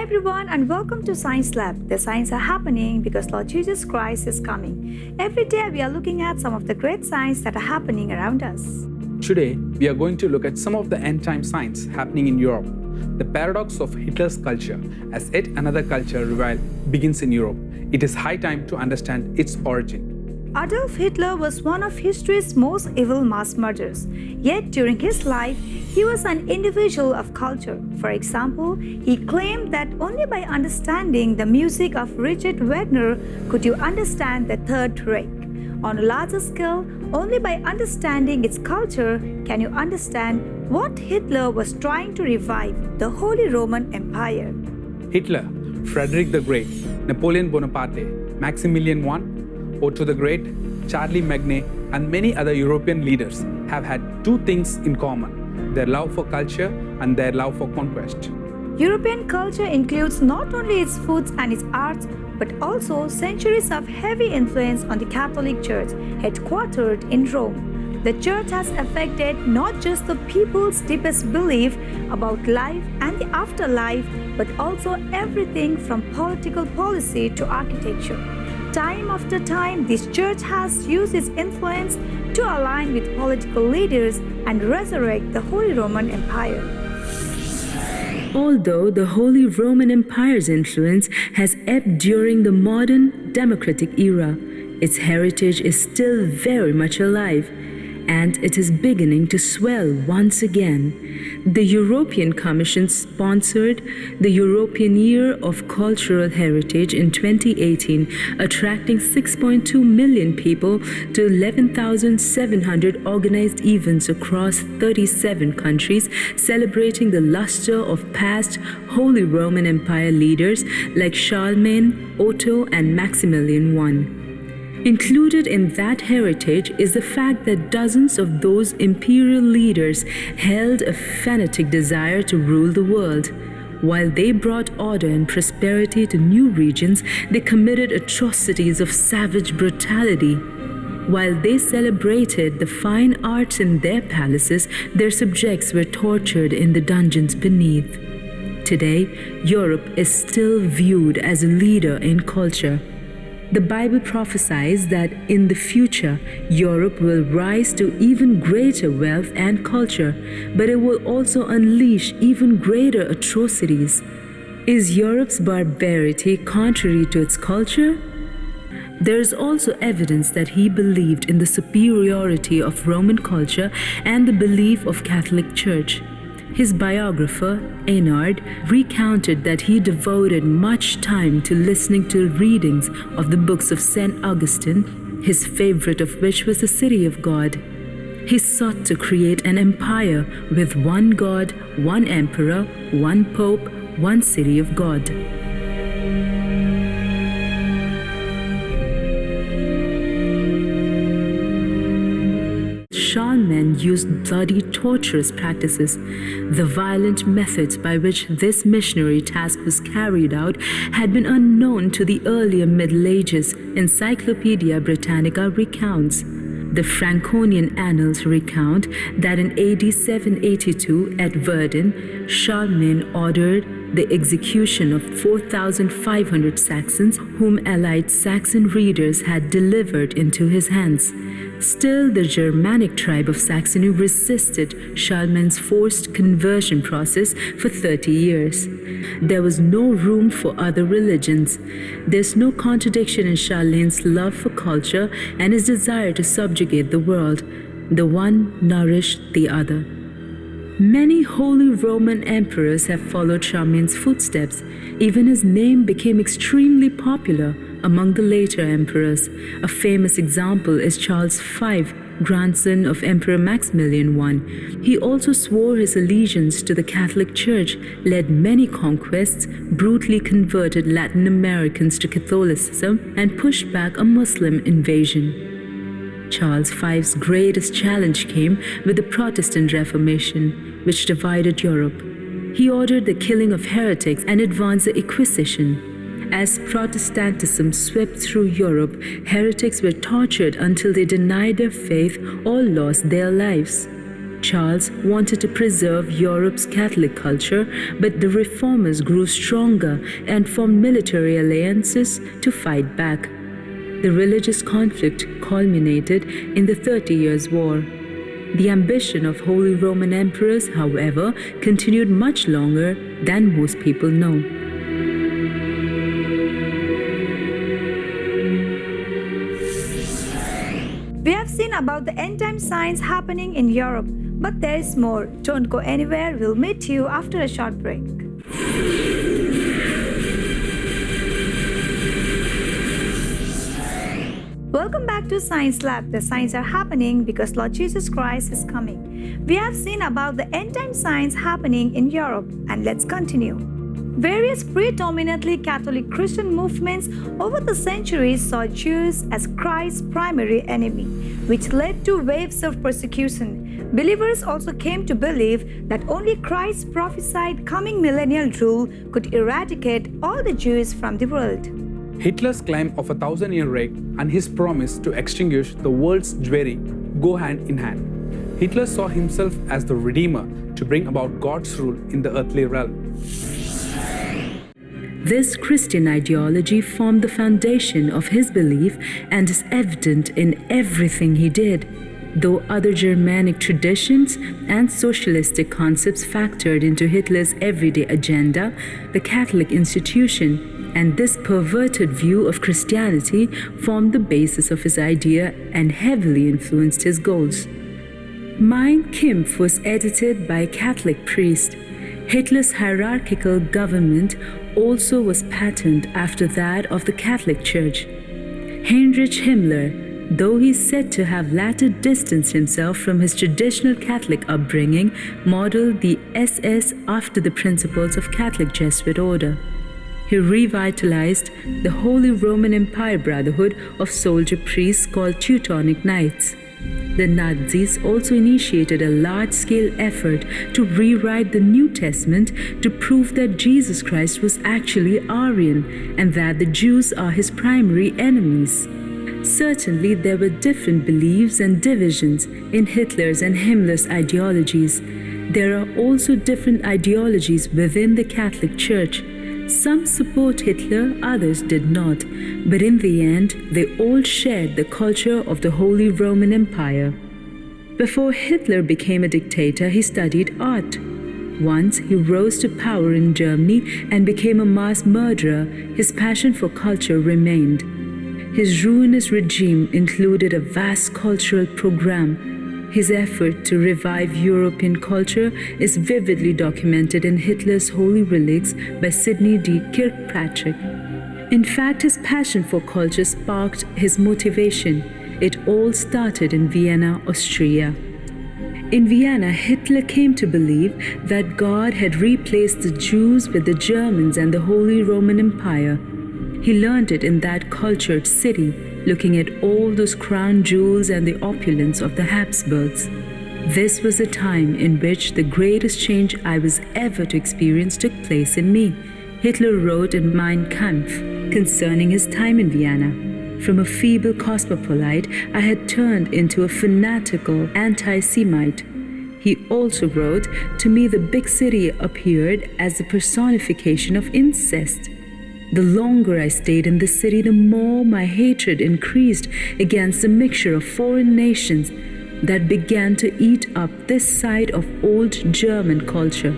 Hi everyone and welcome to Science Lab. The signs are happening because Lord Jesus Christ is coming. Every day we are looking at some of the great signs that are happening around us. Today, we are going to look at some of the end-time signs happening in Europe. The paradox of Hitler's culture, as yet another culture revival begins in Europe. It is high time to understand its origin. Adolf Hitler was one of history's most evil mass murderers. Yet during his life, he was an individual of culture. For example, he claimed that only by understanding the music of Richard Wagner could you understand the Third Reich. On a larger scale, only by understanding its culture can you understand what Hitler was trying to revive, the Holy Roman Empire. Hitler, Frederick the Great, Napoleon Bonaparte, Maximilian I, Otto the Great, Charlie Magne, and many other European leaders have had two things in common: their love for culture and their love for conquest. European culture includes not only its foods and its arts, but also centuries of heavy influence on the Catholic Church, headquartered in Rome. The Church has affected not just the people's deepest belief about life and the afterlife, but also everything from political policy to architecture. Time after time, this church has used its influence to align with political leaders and resurrect the Holy Roman Empire. Although the Holy Roman Empire's influence has ebbed during the modern democratic era, its heritage is still very much alive, and it is beginning to swell once again. The European Commission sponsored the European Year of Cultural Heritage in 2018, attracting 6.2 million people to 11,700 organized events across 37 countries, celebrating the luster of past Holy Roman Empire leaders like Charlemagne, Otto, and Maximilian I. Included in that heritage is the fact that dozens of those imperial leaders held a fanatic desire to rule the world. While they brought order and prosperity to new regions, they committed atrocities of savage brutality. While they celebrated the fine arts in their palaces, their subjects were tortured in the dungeons beneath. Today, Europe is still viewed as a leader in culture. The Bible prophesies that in the future, Europe will rise to even greater wealth and culture, but it will also unleash even greater atrocities. Is Europe's barbarity contrary to its culture? There is also evidence that he believed in the superiority of Roman culture and the belief of Catholic Church. His biographer, Eynard, recounted that he devoted much time to listening to readings of the books of St. Augustine, his favorite of which was the City of God. He sought to create an empire with one God, one emperor, one pope, one City of God. Charlemagne used bloody, torturous practices. The violent methods by which this missionary task was carried out had been unknown to the earlier Middle Ages, Encyclopedia Britannica recounts. The Franconian Annals recount that in AD 782 at Verdun, Charlemagne ordered the execution of 4,500 Saxons whom allied Saxon readers had delivered into his hands. Still, the Germanic tribe of Saxony resisted Charlemagne's forced conversion process for 30 years. There was no room for other religions. There's no contradiction in Charlemagne's love for culture and his desire to subjugate the world. The one nourished the other. Many Holy Roman emperors have followed Charlemagne's footsteps. Even his name became extremely popular among the later emperors. A famous example is Charles V, grandson of Emperor Maximilian I. He also swore his allegiance to the Catholic Church, led many conquests, brutally converted Latin Americans to Catholicism, and pushed back a Muslim invasion. Charles V's greatest challenge came with the Protestant Reformation, which divided Europe. He ordered the killing of heretics and advanced the Inquisition. As Protestantism swept through Europe, heretics were tortured until they denied their faith or lost their lives. Charles wanted to preserve Europe's Catholic culture, but the reformers grew stronger and formed military alliances to fight back. The religious conflict culminated in the 30 Years' War. The ambition of Holy Roman Emperors, however, continued much longer than most people know. We have seen about the end-time signs happening in Europe, but there is more. Don't go anywhere, we'll meet you after a short break. Welcome back to Science Lab. The signs are happening because Lord Jesus Christ is coming. We have seen about the end-time signs happening in Europe, and let's continue. Various predominantly Catholic Christian movements over the centuries saw Jews as Christ's primary enemy, which led to waves of persecution. Believers also came to believe that only Christ's prophesied coming millennial rule could eradicate all the Jews from the world. Hitler's claim of a 1,000-year reign and his promise to extinguish the world's Jewry go hand in hand. Hitler saw himself as the Redeemer to bring about God's rule in the earthly realm. This Christian ideology formed the foundation of his belief and is evident in everything he did. Though other Germanic traditions and socialistic concepts factored into Hitler's everyday agenda, the Catholic institution and this perverted view of Christianity formed the basis of his idea and heavily influenced his goals. Mein Kampf was edited by a Catholic priest. Hitler's hierarchical government also was patterned after that of the Catholic Church. Heinrich Himmler, though he is said to have later distanced himself from his traditional Catholic upbringing, modeled the SS after the principles of Catholic Jesuit order. He revitalized the Holy Roman Empire Brotherhood of soldier priests called Teutonic Knights. The Nazis also initiated a large-scale effort to rewrite the New Testament to prove that Jesus Christ was actually Aryan and that the Jews are his primary enemies. Certainly, there were different beliefs and divisions in Hitler's and Himmler's ideologies. There are also different ideologies within the Catholic Church. Some support Hitler, others did not, but in the end, they all shared the culture of the Holy Roman Empire. Before Hitler became a dictator, he studied art. Once he rose to power in Germany and became a mass murderer, his passion for culture remained. His ruinous regime included a vast cultural program. His effort to revive European culture is vividly documented in Hitler's Holy Relics by Sidney D. Kirkpatrick. In fact, his passion for culture sparked his motivation. It all started in Vienna, Austria. In Vienna, Hitler came to believe that God had replaced the Jews with the Germans and the Holy Roman Empire. He learned it in that cultured city, looking at all those crown jewels and the opulence of the Habsburgs. This was a time in which the greatest change I was ever to experience took place in me. Hitler wrote in Mein Kampf concerning his time in Vienna. From a feeble cosmopolite, I had turned into a fanatical anti-Semite. He also wrote, to me the big city appeared as the personification of incest. The longer I stayed in the city, the more my hatred increased against the mixture of foreign nations that began to eat up this side of old German culture.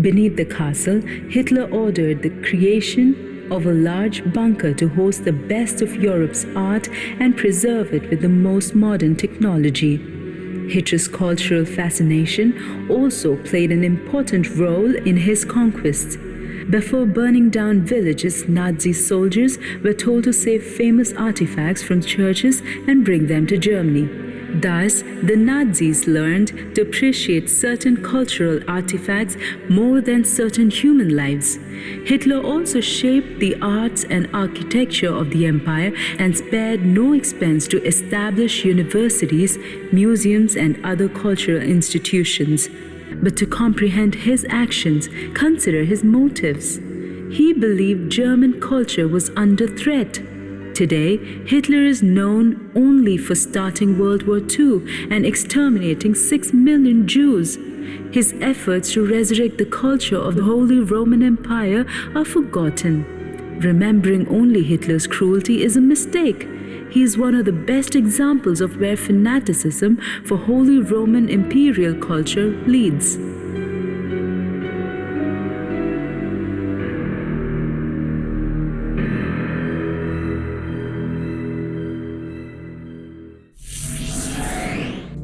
Beneath the castle, Hitler ordered the creation of a large bunker to host the best of Europe's art and preserve it with the most modern technology. Hitler's cultural fascination also played an important role in his conquests. Before burning down villages, Nazi soldiers were told to save famous artifacts from churches and bring them to Germany. Thus, the Nazis learned to appreciate certain cultural artifacts more than certain human lives. Hitler also shaped the arts and architecture of the empire and spared no expense to establish universities, museums, and other cultural institutions. But to comprehend his actions, consider his motives. He believed German culture was under threat. Today, Hitler is known only for starting World War II and exterminating 6 million Jews. His efforts to resurrect the culture of the Holy Roman Empire are forgotten. Remembering only Hitler's cruelty is a mistake. He is one of the best examples of where fanaticism for Holy Roman imperial culture leads.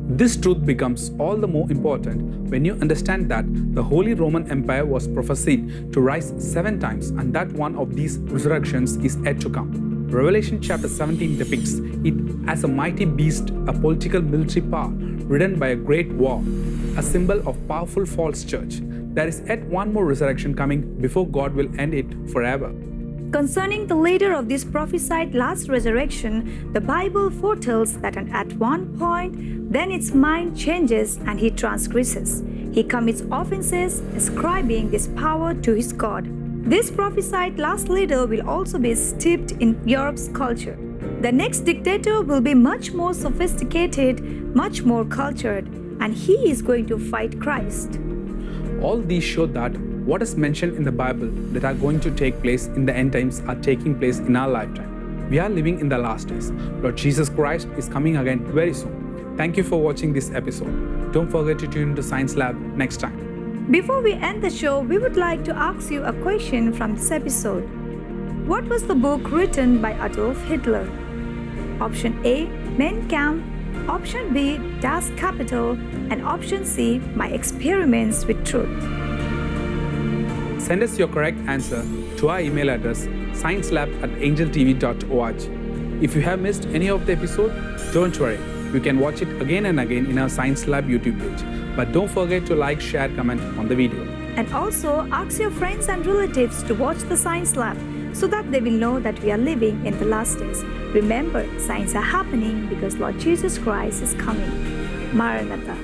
This truth becomes all the more important when you understand that the Holy Roman Empire was prophesied to rise 7 times and that one of these resurrections is yet to come. Revelation chapter 17 depicts it as a mighty beast, a political military power ridden by a great war, a symbol of powerful false church. There is yet one more resurrection coming before God will end it forever. Concerning the leader of this prophesied last resurrection, the Bible foretells that at one point, then its mind changes and he transgresses. He commits offenses, ascribing this power to his God. This prophesied last leader will also be steeped in Europe's culture. The next dictator will be much more sophisticated, much more cultured, and he is going to fight Christ. All these show that what is mentioned in the Bible that are going to take place in the end times are taking place in our lifetime. We are living in the last days. Lord Jesus Christ is coming again very soon. Thank you for watching this episode. Don't forget to tune into Science Lab next time. Before we end the show, we would like to ask you a question from this episode. What was the book written by Adolf Hitler? Option A, Mein Kampf. Option B, Das Kapital. And option C, My Experiments with Truth. Send us your correct answer to our email address sciencelab@angeltv.org. If you have missed any of the episode, don't worry. You can watch it again and again in our Science Lab YouTube page. But don't forget to like, share, comment on the video. And also ask your friends and relatives to watch the Science Lab so that they will know that we are living in the last days. Remember, signs are happening because Lord Jesus Christ is coming. Maranatha.